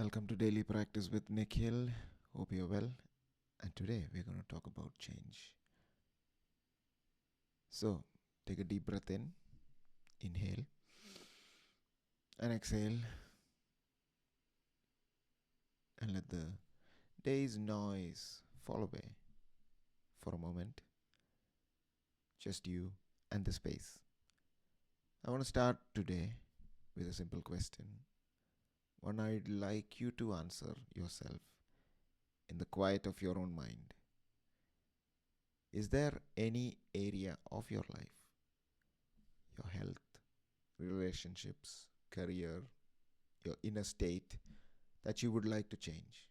Welcome to Daily Practice with Nikhil. Hope you're well. And today we're going to talk about change. So, take a deep breath in, inhale, and exhale, and let the day's noise fall away for a moment. Just you and the space. I want to start today with a simple question, one I'd like you to answer yourself in the quiet of your own mind. Is there any area of your life, your health, relationships, career, your inner state that you would like to change?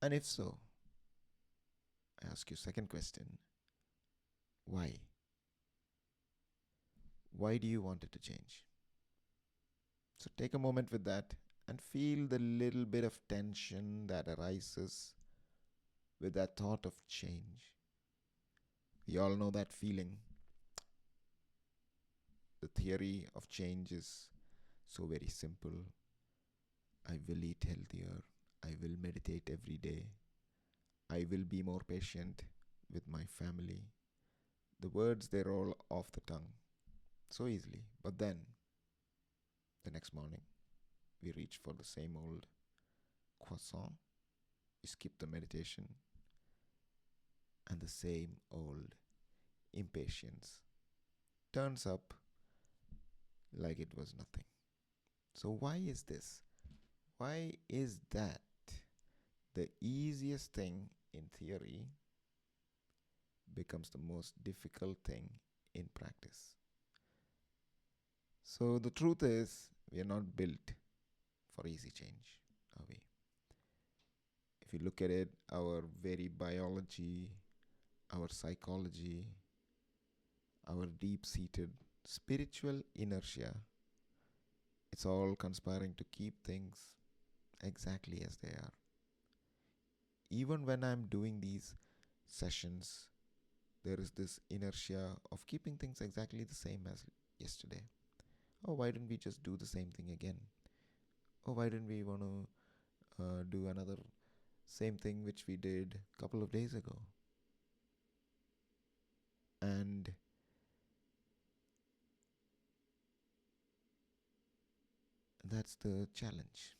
And if so, I ask you second question, why? Why do you want it to change? So take a moment with that and feel the little bit of tension that arises with that thought of change. We all know that feeling. The theory of change is so very simple. I will eat healthier. I will meditate every day. I will be more patient with my family. The words, they roll off the tongue so easily. But then, the next morning, we reach for the same old croissant. We skip the meditation. And the same old impatience turns up like it was nothing. So why is this? Why is that the easiest thing in theory becomes the most difficult thing in practice? So the truth is, we are not built for easy change, are we? If you look at it, our very biology, our psychology, our deep-seated spiritual inertia, it's all conspiring to keep things exactly as they are. Even when I'm doing these sessions, there is this inertia of keeping things exactly the same as yesterday. Oh, why didn't we just do the same thing again? Oh, why didn't we want to do another same thing which we did a couple of days ago? And that's the challenge.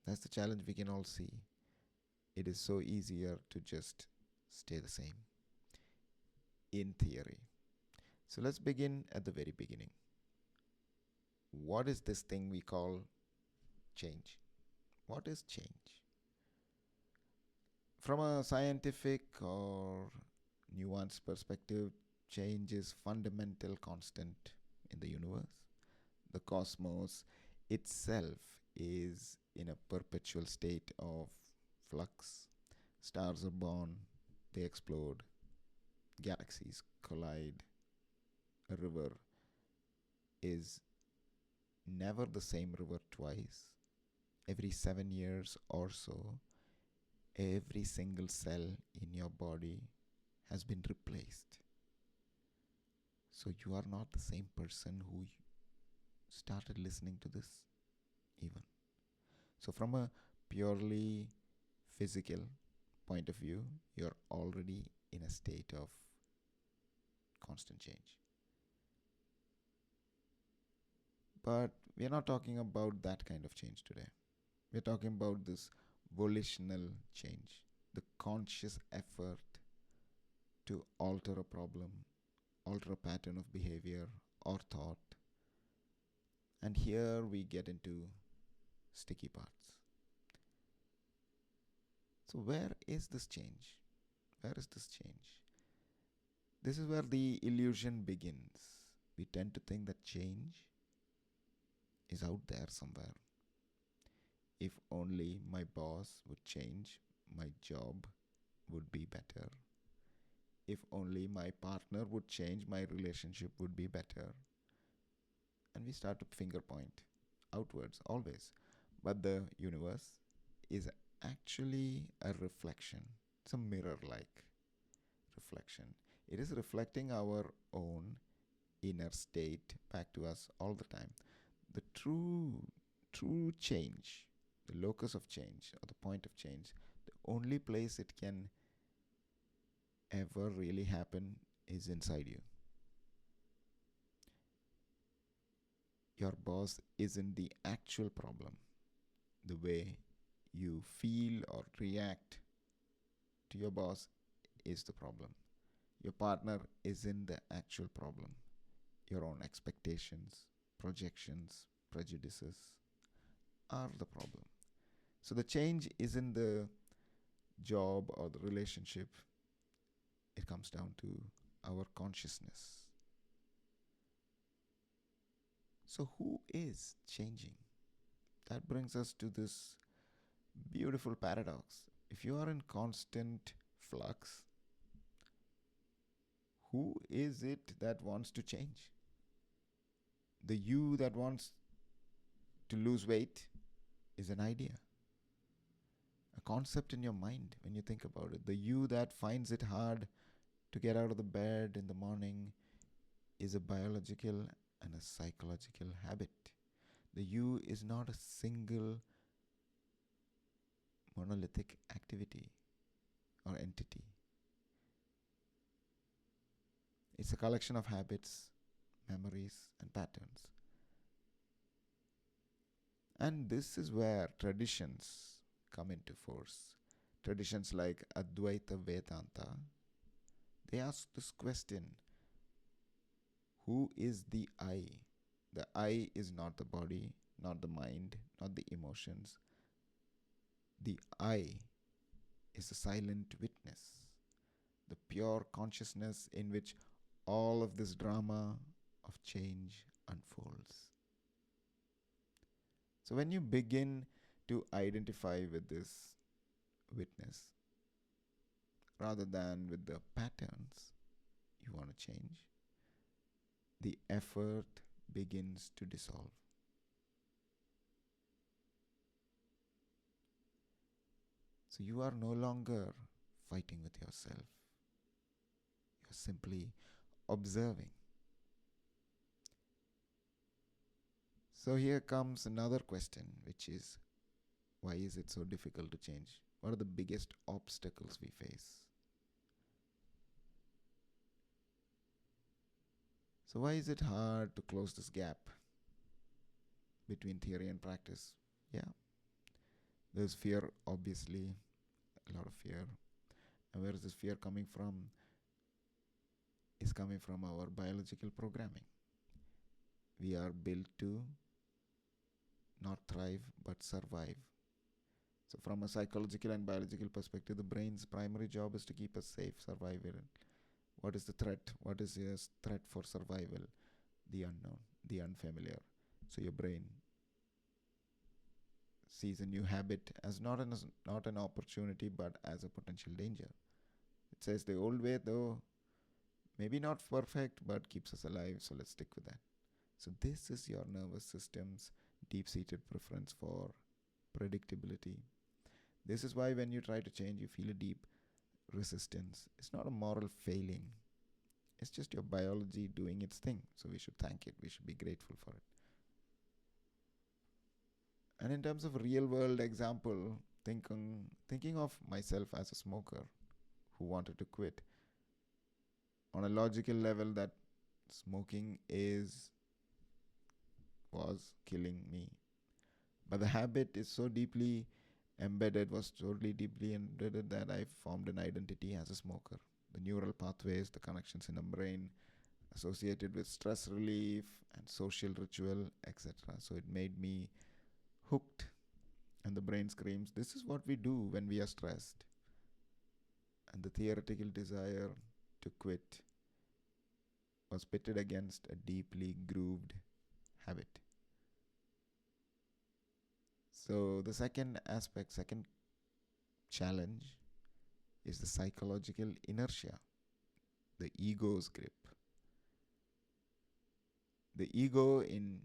That's the challenge we can all see. It is so easier to just stay the same in theory. So let's begin at the very beginning. What is this thing we call change? What is change? From a scientific or nuanced perspective, change is fundamental constant in the universe. The cosmos itself is in a perpetual state of flux. Stars are born, they explode, galaxies collide. A river is never the same river twice. Every 7 years or so, every single cell in your body has been replaced. So you are not the same person who started listening to this, even. So, from a purely physical point of view, you're already in a state of constant change. But we're not talking about that kind of change today. We're talking about this volitional change, the conscious effort to alter a problem, alter a pattern of behavior or thought. And here we get into sticky parts. So, where is this change? Where is this change? This is where the illusion begins. We tend to think that change is out there somewhere. If only my boss would change, my job would be better. If only my partner would change, my relationship would be better. And we start to finger point outwards always. But the universe is actually a reflection. It's a mirror like reflection. It is reflecting our own inner state back to us all the time. The true change, the locus of change or the point of change, the only place it can ever really happen is inside you. Your boss isn't the actual problem. The way you feel or react to your boss is the problem. Your partner isn't the actual problem. Your own expectations, projections, prejudices are the problem. So the change isn't the job or the relationship, it comes down to our consciousness. So, who is changing? That brings us to this beautiful paradox. If you are in constant flux, who is it that wants to change? The you that wants to lose weight is an idea, a concept in your mind when you think about it. The you that finds it hard to get out of the bed in the morning is a biological and a psychological habit. The you is not a single monolithic activity or entity. It's a collection of habits, memories, and patterns. And this is where traditions come into force. Traditions like Advaita Vedanta, they ask this question: who is the I? The I is not the body, not the mind, not the emotions. The I is the silent witness, the pure consciousness in which all of this drama of change unfolds. So when you begin to identify with this witness rather than with the patterns you want to change, the effort begins to dissolve. So you are no longer fighting with yourself. You're simply observing. So here comes another question, which is, why is it so difficult to change? What are the biggest obstacles we face? So why is it hard to close this gap between theory and practice? Yeah, there's fear, obviously, a lot of fear. And where is this fear coming from? It's coming from our biological programming. We are built to not thrive but survive. So, from a psychological and biological perspective, the brain's primary job is to keep us safe, survival. What is the threat? What is the threat for survival? The unknown, the unfamiliar. So, your brain sees a new habit as not an opportunity but as a potential danger. It says the old way, though, maybe not perfect but keeps us alive, so let's stick with that. So, this is your nervous system's deep seated preference for predictability. This is why when you try to change, you feel a deep resistance. It's not a moral failing, it's just your biology doing its thing. So, we should thank it, we should be grateful for it. And in terms of real world example, thinking of myself as a smoker who wanted to quit, on a logical level, that smoking was killing me. But the habit is so deeply was totally deeply embedded that I formed an identity as a smoker. The neural pathways, the connections in the brain associated with stress relief and social ritual, etc. So it made me hooked. And the brain screams, this is what we do when we are stressed. And the theoretical desire to quit was pitted against a deeply grooved habit. So the second challenge is the psychological inertia, the ego's grip. The ego in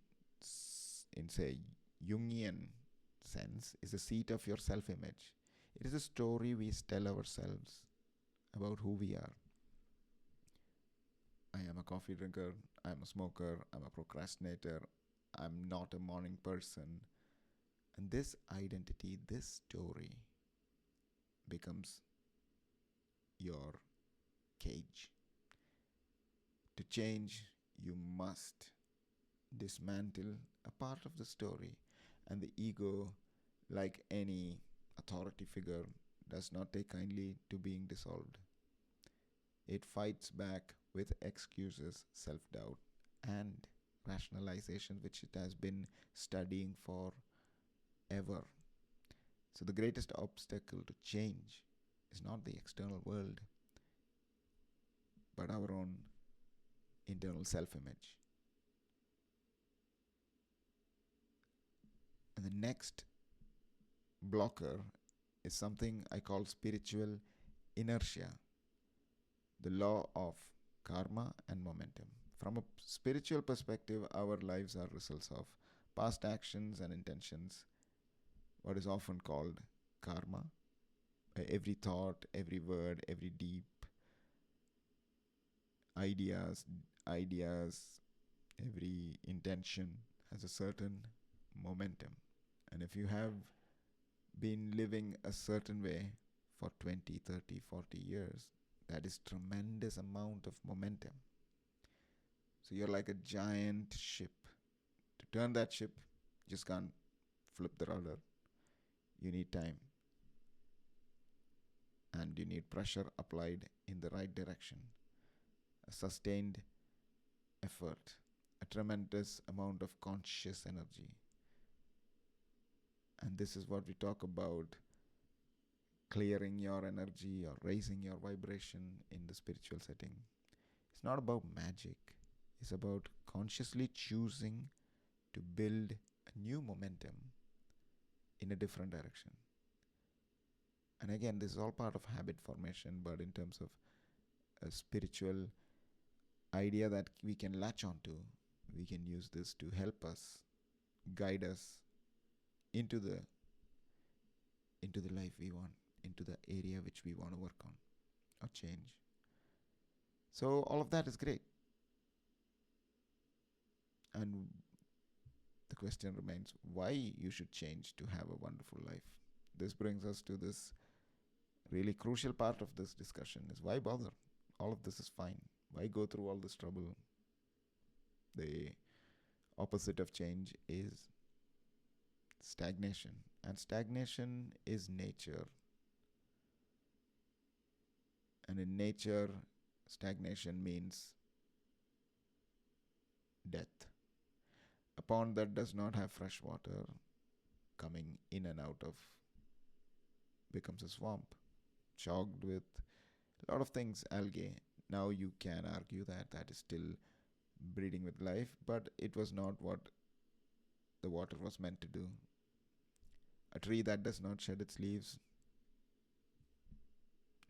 say Jungian sense is the seat of your self-image. It is a story we tell ourselves about who we are. I am a coffee drinker, I'm a smoker, I'm a procrastinator, I'm not a morning person. And this identity, this story, becomes your cage. To change, you must dismantle a part of the story, and the ego, like any authority figure, does not take kindly to being dissolved. It fights back with excuses, self doubt, and rationalization, which it has been studying for ever. So, the greatest obstacle to change is not the external world, but our own internal self image. And the next blocker is something I call spiritual inertia, the law of karma and momentum. From a spiritual perspective, our lives are results of past actions and intentions, what is often called karma. Every thought, every word, every deep ideas, ideas, every intention has a certain momentum. And if you have been living a certain way for 20, 30, 40 years, that is tremendous amount of momentum. So you're like a giant ship. To turn that ship, you just can't flip the rudder. You need time. And you need pressure applied in the right direction. A sustained effort. A tremendous amount of conscious energy. And this is what we talk about, clearing your energy or raising your vibration in the spiritual setting. It's not about magic. It's about consciously choosing to build a new momentum in a different direction. And again, this is all part of habit formation, but in terms of a spiritual idea that we can latch onto, we can use this to help us, guide us into the life we want, into the area which we want to work on or change. So all of that is great. And the question remains why you should change to have a wonderful life. This brings us to this really crucial part of this discussion is why bother? All of this is fine. Why go through all this trouble? The opposite of change is stagnation. And stagnation is nature. And in nature, stagnation means death. A pond that does not have fresh water coming in and out of becomes a swamp, chogged with a lot of things, algae. Now you can argue that that is still breeding with life, but it was not what the water was meant to do. A tree that does not shed its leaves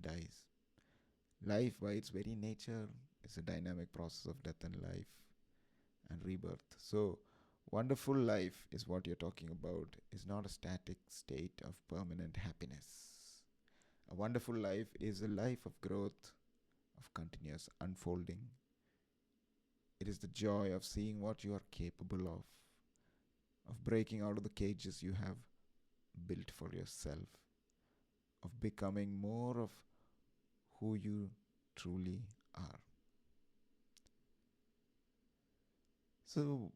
dies. Life, by its very nature, is a dynamic process of death and life and rebirth. So, wonderful life is what you're talking about, is not a static state of permanent happiness. A wonderful life is a life of growth, of continuous unfolding. It is the joy of seeing what you are capable of breaking out of the cages you have built for yourself, of becoming more of who you truly are. So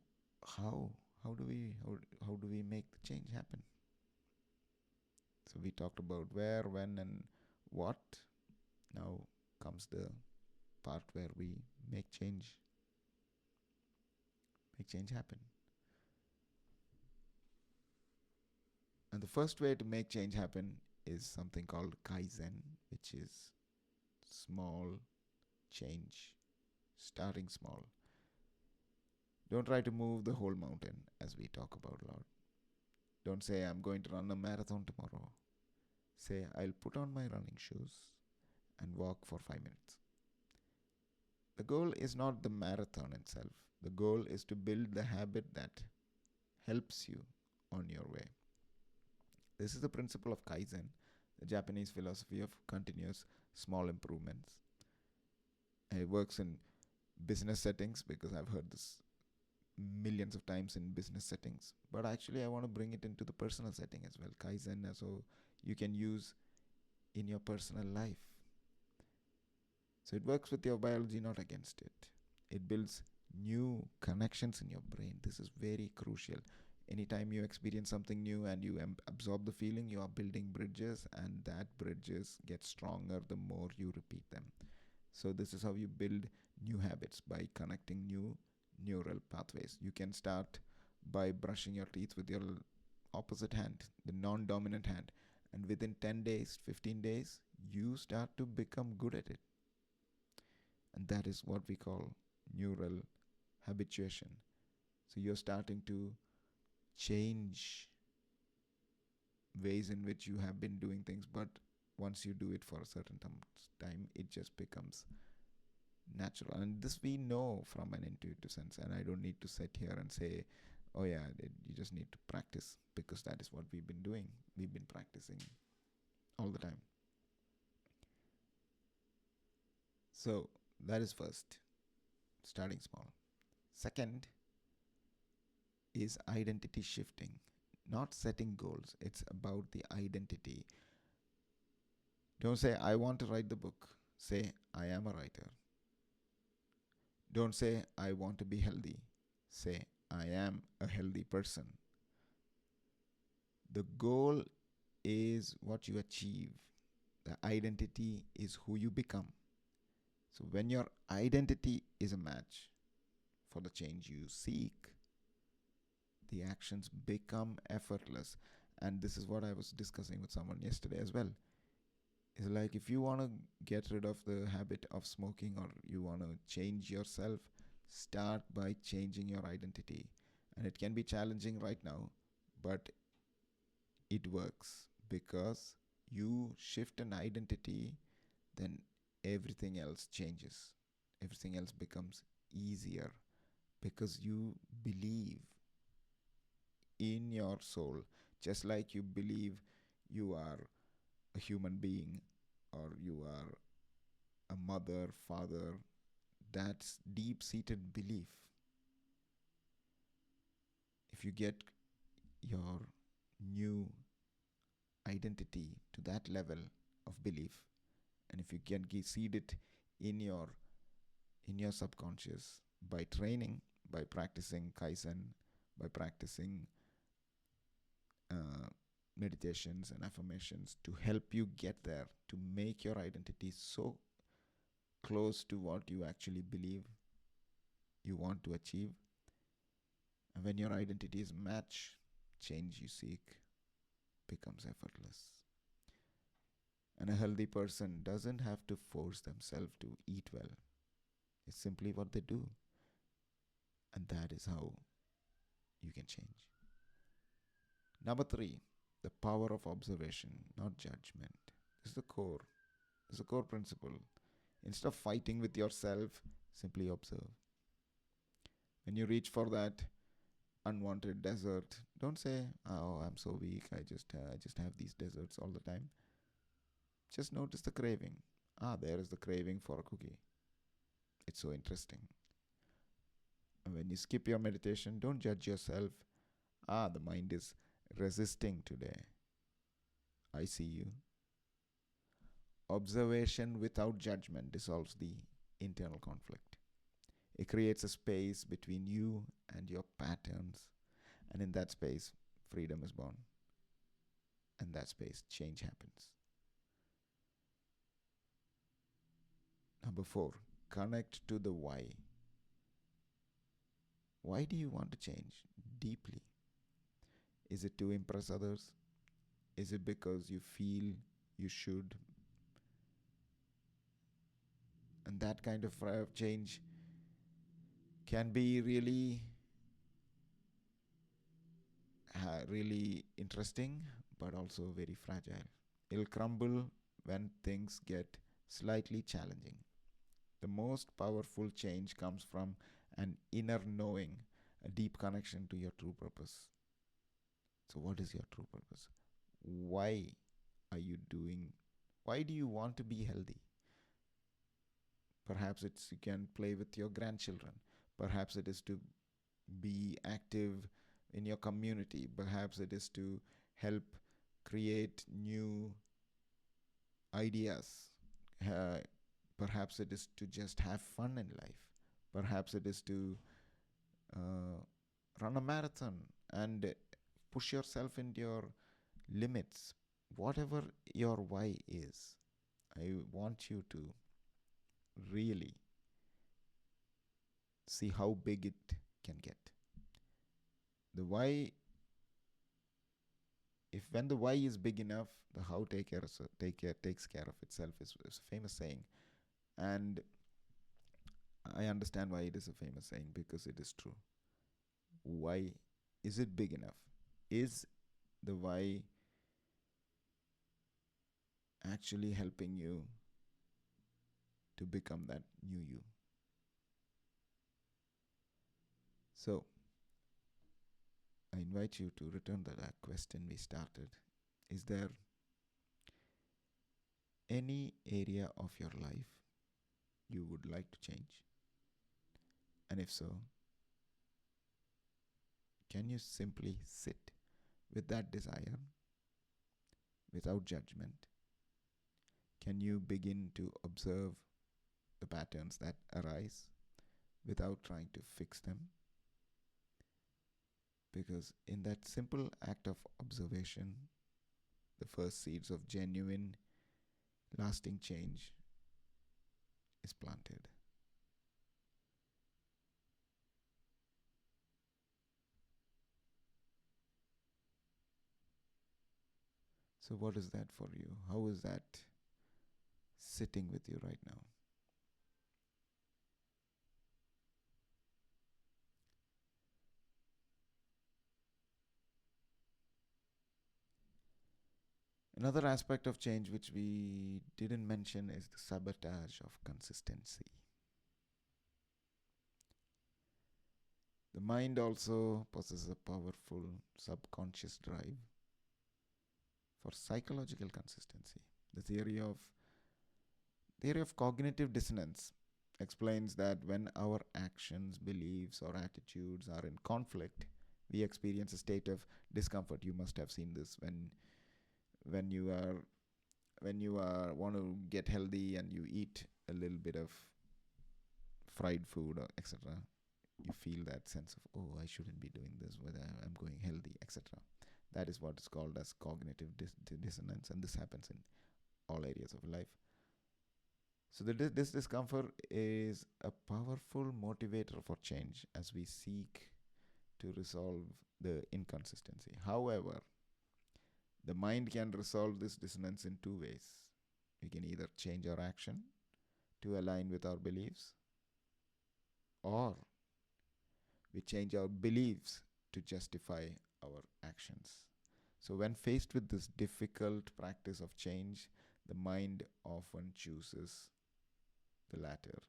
how do we make the change happen? So we talked about where, when, and what. Now comes the part where we make change happen. And the first way to make change happen is something called Kaizen, which is small change, starting small. Don't try to move the whole mountain, as we talk about a lot. Don't say, I'm going to run a marathon tomorrow. Say, I'll put on my running shoes and walk for 5 minutes. The goal is not the marathon itself. The goal is to build the habit that helps you on your way. This is the principle of Kaizen, the Japanese philosophy of continuous small improvements. And it works in business settings because I've heard this millions of times in business settings, but actually I want to bring it into the personal setting as well. Kaizen, so you can use in your personal life. So it works with your biology, not against it. It builds new connections in your brain. This is very crucial. Anytime you experience something new and you absorb the feeling, you are building bridges, and that bridges get stronger the more you repeat them. So this is how you build new habits, by connecting new neural pathways. You can start by brushing your teeth with your opposite hand, the non-dominant hand, and within 10 days, 15 days, you start to become good at it. And that is what we call neural habituation. So you're starting to change ways in which you have been doing things, but once you do it for a certain time, it just becomes natural. And this we know from an intuitive sense, and I don't need to sit here and say, oh yeah, you just need to practice, because that is what we've been doing. We've been practicing all the time. So that is first, starting small. Second is identity shifting, not setting goals. It's about the identity. Don't say, I want to write the book. Say, I am a writer. Don't say, I want to be healthy. Say, I am a healthy person. The goal is what you achieve. The identity is who you become. So when your identity is a match for the change you seek, the actions become effortless. And this is what I was discussing with someone yesterday as well. It's like, if you want to get rid of the habit of smoking, or you want to change yourself, start by changing your identity. And it can be challenging right now, but it works, because you shift an identity, then everything else changes. Everything else becomes easier, because you believe in your soul, just like you believe you are a human being, or you are a mother, father. That's deep seated belief. If you get your new identity to that level of belief, and if you can seed it in your subconscious, by training, by practicing Kaizen, by practicing meditations and affirmations to help you get there, to make your identity so close to what you actually believe you want to achieve. And when your identity is matched, change you seek becomes effortless. And a healthy person doesn't have to force themselves to eat well. It's simply what they do. And that is how you can change. Number 3, the power of observation, not judgment. This is the core. This is the core principle. Instead of fighting with yourself, simply observe. When you reach for that unwanted dessert, don't say, oh, I'm so weak, I just have these desserts all the time. Just notice the craving. There is the craving for a cookie. It's so interesting. And when you skip your meditation, don't judge yourself. The mind is resisting today. I see you. Observation without judgment dissolves the internal conflict. It creates a space between you and your patterns. And in that space, freedom is born. And that space, change happens. Number 4, connect to the why. Why do you want to change deeply? Is it to impress others? Is it because you feel you should? And that kind of change can be really interesting, but also very fragile. It'll crumble when things get slightly challenging. The most powerful change comes from an inner knowing, a deep connection to your true purpose. So what is your true purpose? Why are you doing? Why do you want to be healthy? Perhaps it's you can play with your grandchildren. Perhaps it is to be active in your community. Perhaps it is to help create new ideas. Uh, Perhaps it is to just have fun in life. Perhaps it is to uh, run a marathon and push yourself into your limits. Whatever your why is, I want you to really see how big it can get. The why, if when the why is big enough, the how takes care of itself is a famous saying. And I understand why it is a famous saying, because it is true. Why is it big enough? Is the why actually helping you to become that new you? So I invite you to return to that question we started. Is there any area of your life you would like to change? And if so, can you simply sit with that desire without judgment? Can you begin to observe the patterns that arise without trying to fix them? Because in that simple act of observation, the first seeds of genuine, lasting change is planted. So, what is that for you? How is that sitting with you right now? Another aspect of change which we didn't mention is the sabotage of consistency. The mind also possesses a powerful subconscious drive for psychological consistency. The theory of cognitive dissonance explains that when our actions, beliefs, or attitudes are in conflict, we experience a state of discomfort. You must have seen this when you are want to get healthy and you eat a little bit of fried food or etc. You feel that sense of, oh, I shouldn't be doing this, whether I'm going healthy, etc. That is what is called as cognitive dissonance, and this happens in all areas of life. So this discomfort is a powerful motivator for change as we seek to resolve the inconsistency. However, the mind can resolve this dissonance in two ways. We can either change our action to align with our beliefs, or we change our beliefs to justify our actions. So, when faced with this difficult practice of change, the mind often chooses the latter.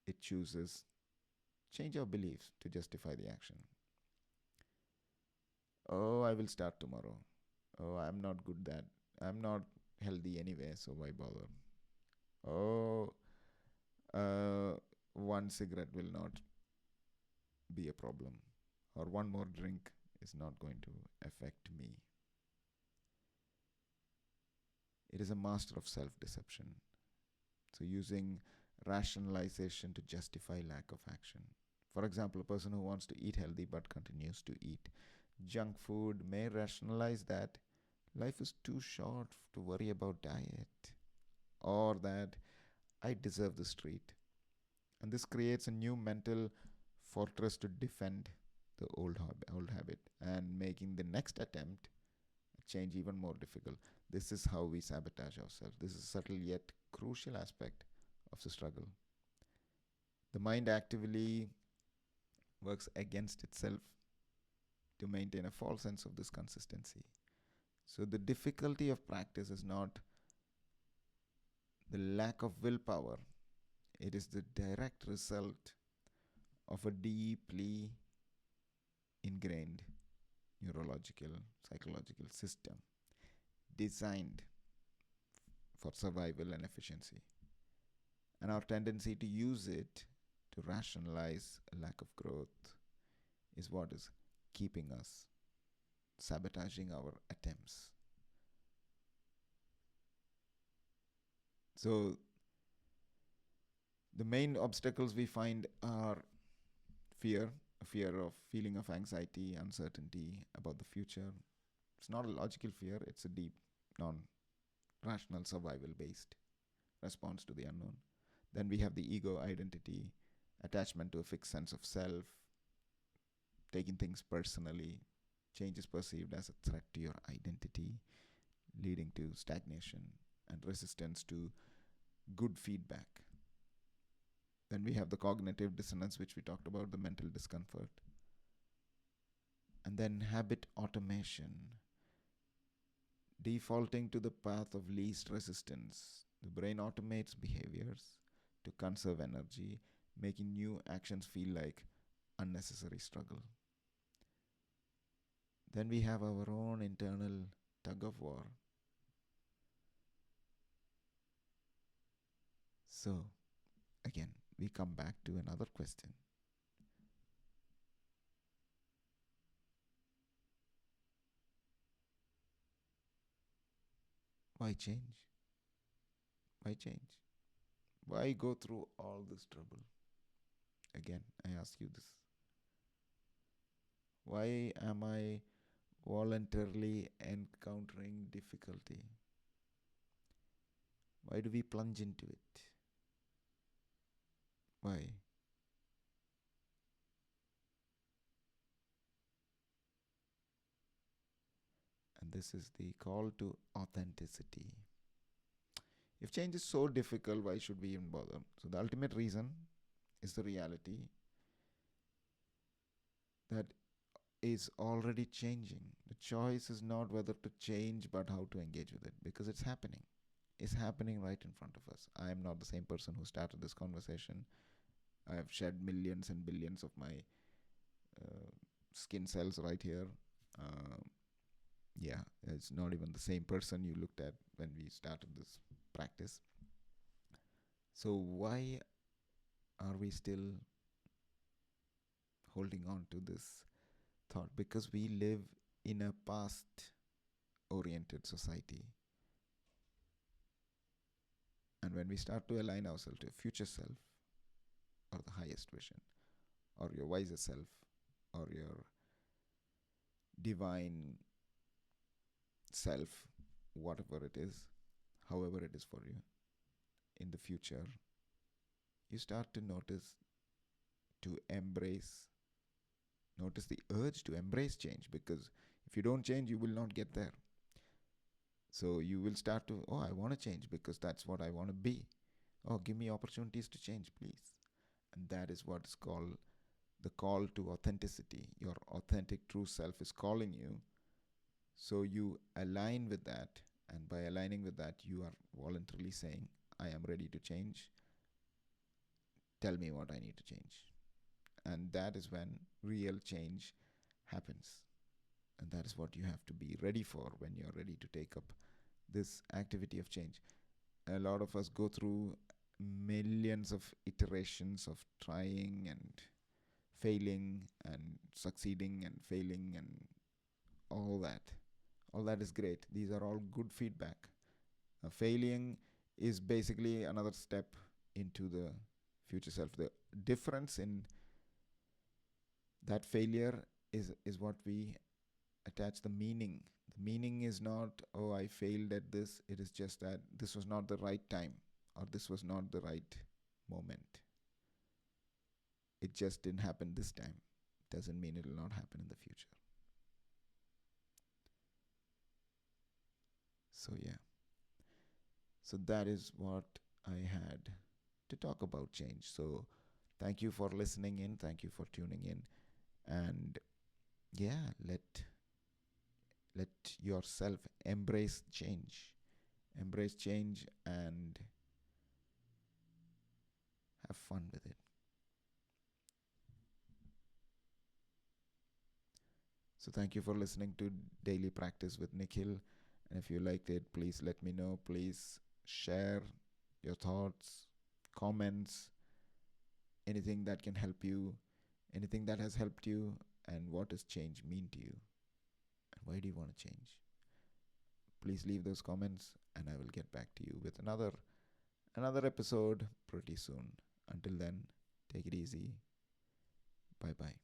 It chooses change our beliefs to justify the action. Oh, I will start tomorrow. Oh, I'm not good that. I'm not healthy anyway, so why bother? Oh, uh, one cigarette will not be a problem, or one more drink is not going to affect me. It is a master of self deception. So, using rationalization to justify lack of action. For example, a person who wants to eat healthy but continues to eat junk food may rationalize that life is too short to worry about diet, or that I deserve this treat. And this creates a new mental fortress to defend the old habit, and making the next attempt at change even more difficult. This is how we sabotage ourselves. This is a subtle yet crucial aspect of the struggle. The mind actively works against itself to maintain a false sense of this consistency. So the difficulty of practice is not the lack of willpower, it is the direct result of a deeply ingrained neurological, psychological system designed for survival and efficiency. And our tendency to use it to rationalize a lack of growth is what is keeping us, sabotaging our attempts. So, the main obstacles we find are fear, a fear of feeling of anxiety, uncertainty about the future. It's not a logical fear, it's a deep, non rational, survival based response to the unknown. Then we have the ego identity, attachment to a fixed sense of self, taking things personally. Change is perceived as a threat to your identity, leading to stagnation and resistance to good feedback. Then we have the cognitive dissonance, which we talked about, the mental discomfort. And then habit automation, defaulting to the path of least resistance. The brain automates behaviors to conserve energy, making new actions feel like unnecessary struggle. Then we have our own internal tug of war. So, again, we come back to another question. Why change? Why change? Why go through all this trouble? Again, I ask you this. Why am I voluntarily encountering difficulty? Why do we plunge into it? Why? And this is the call to authenticity. If change is so difficult, why should we even bother? So, the ultimate reason is the reality that is already changing. The choice is not whether to change, but how to engage with it, because it's happening. It's happening right in front of us. I am not the same person who started this conversation. I have shed millions and billions of my skin cells right here. Yeah, it's not even the same person you looked at when we started this practice. So, why are we still holding on to this thought? Because we live in a past oriented society. And when we start to align ourselves to a future self, or the highest vision, or your wiser self, or your divine self, whatever it is, however it is for you, in the future, you start to notice the urge to embrace change, because if you don't change, you will not get there. So you will start to, oh, I want to change because that's what I want to be. Oh, give me opportunities to change, please. And that is what is called the call to authenticity. Your authentic true self is calling you. So you align with that. And by aligning with that, you are voluntarily saying, I am ready to change. Tell me what I need to change. And that is when real change happens. And that is what you have to be ready for when you're ready to take up this activity of change. A lot of us go through millions of iterations of trying and failing and succeeding and failing and all that. All that is great. These are all good feedback. Failing is basically another step into the future self. The difference in that failure is what we attach the meaning. The meaning is not, oh, I failed at this. It is just that this was not the right time, or this was not the right moment. It just didn't happen this time. Doesn't mean it will not happen in the future. So, yeah. So, that is what I had to talk about change. So, thank you for listening in. Thank you for tuning in. And yeah, let yourself embrace change. Embrace change and have fun with it. So thank you for listening to Daily Practice with Nikhil. And if you liked it, please let me know. Please share your thoughts, comments, anything that can help you, anything that has helped you, and what does change mean to you? And why do you want to change? Please leave those comments and I will get back to you with another episode pretty soon. Until then, take it easy. Bye bye.